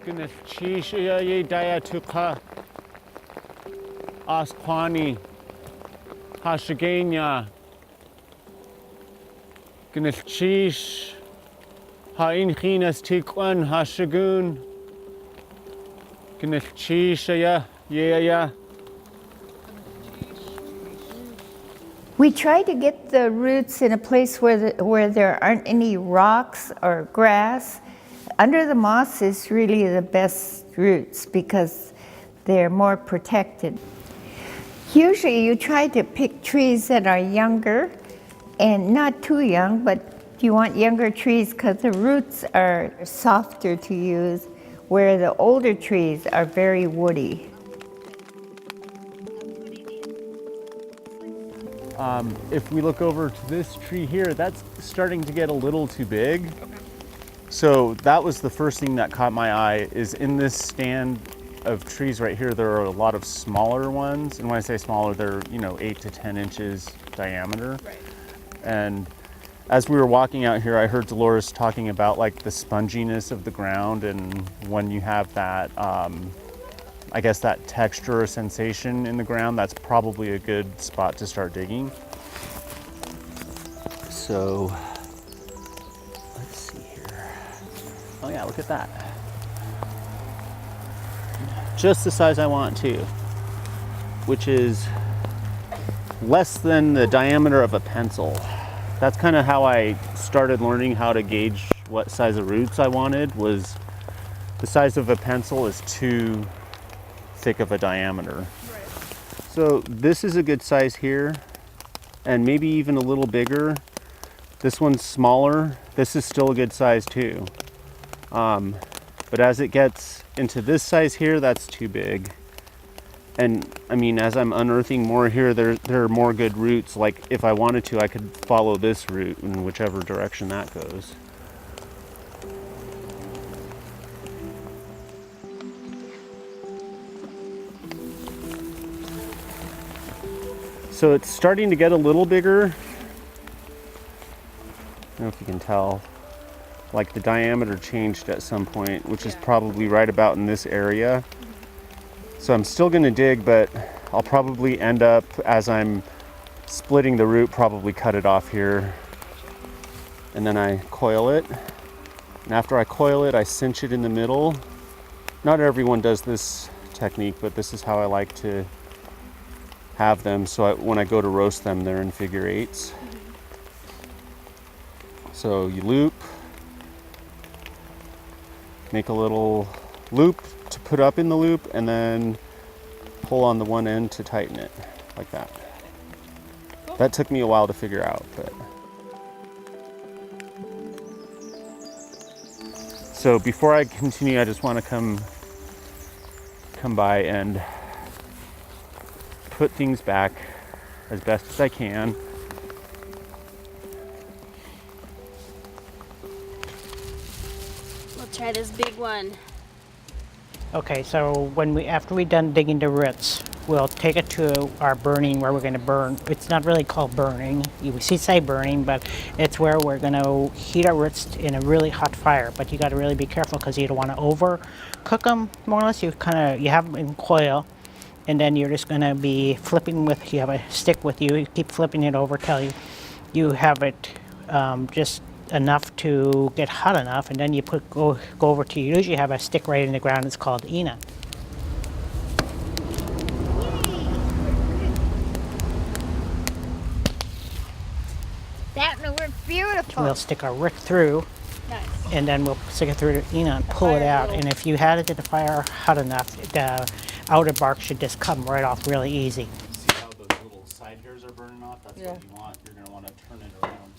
Gunalche ye daya tuka asquani hashigenya Gunalche ha'inchinas tikwan hashigun Gunalche ya. We try to get the roots in a place where there aren't any rocks or grass. Under the moss is really the best roots because they're more protected. Usually you try to pick trees that are younger and not too young, but you want younger trees because the roots are softer to use, where the older trees are very woody. If we look over to this tree here, that's starting to get a little too big. Okay. So that was the first thing that caught my eye, is in this stand of trees right here, there are a lot of smaller ones. And when I say smaller, they're 8 to 10 inches diameter. Right. And as we were walking out here, I heard Delores talking about like the sponginess of the ground, and when you have that, I guess that texture or sensation in the ground, that's probably a good spot to start digging. So, let's see here. Oh yeah, look at that. Just the size I want too, which is less than the diameter of a pencil. That's kind of how I started learning how to gauge what size of roots I wanted. Was the size of a pencil is too thick of a diameter. Right. So this is a good size here, and maybe even a little bigger. This one's smaller. This is still a good size too. But as it gets into this size here, that's too big. And I mean, as I'm unearthing more here, there are more good roots. Like if I wanted to, I could follow this root in whichever direction that goes. So it's starting to get a little bigger. I don't know if you can tell. Like the diameter changed at some point, which is probably right about in this area. So I'm still gonna dig, but I'll probably end up, as I'm splitting the root, probably cut it off here. And then I coil it. And after I coil it, I cinch it in the middle. Not everyone does this technique, but this is how I like to have them, so when I go to roast them, they're in figure eights. So you loop, make a little loop to put up in the loop, and then pull on the one end to tighten it, like that. That took me a while to figure out, but. So before I continue, I just want to come by and put things back as best as I can. We'll try this big one. Okay, so after we're done digging the roots, we'll take it to our burning where we're going to burn. It's not really called burning. You say burning, but it's where we're going to heat our roots in a really hot fire. But you got to really be careful because you don't want to overcook them. More or less, you have them in coil. And then you're just going to be flipping you have a stick with you, keep flipping it over till you have it just enough to get hot enough, and then you go over to, you usually have a stick right in the ground, it's called Ina. That worked beautiful. We'll stick our root through. Nice. And then we'll stick it through the Ina and pull it out. And if you had it in the fire hot enough, the outer bark should just come right off really easy. See how those little side hairs are burning off? That's what you want. You're going to want to turn it around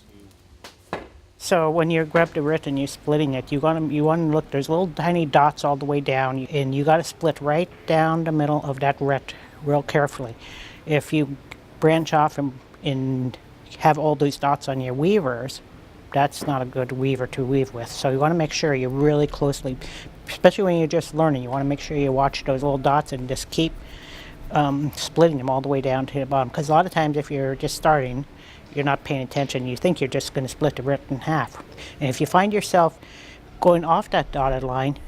too. So when you grab the root and you're splitting it, you want to look, there's little tiny dots all the way down, and you got to split right down the middle of that root real carefully. If you branch off and have all these dots on your weavers, that's not a good weaver to weave with. So you want to make sure you really closely, especially when you're just learning, you want to make sure you watch those little dots and just keep splitting them all the way down to the bottom. Because a lot of times if you're just starting, you're not paying attention, you think you're just going to split the root in half. And if you find yourself going off that dotted line,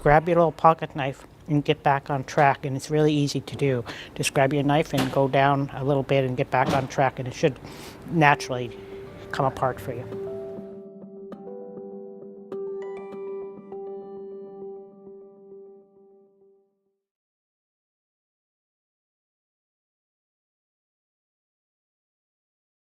grab your little pocket knife and get back on track, and it's really easy to do. Just grab your knife and go down a little bit and get back on track, and it should naturally come apart for you.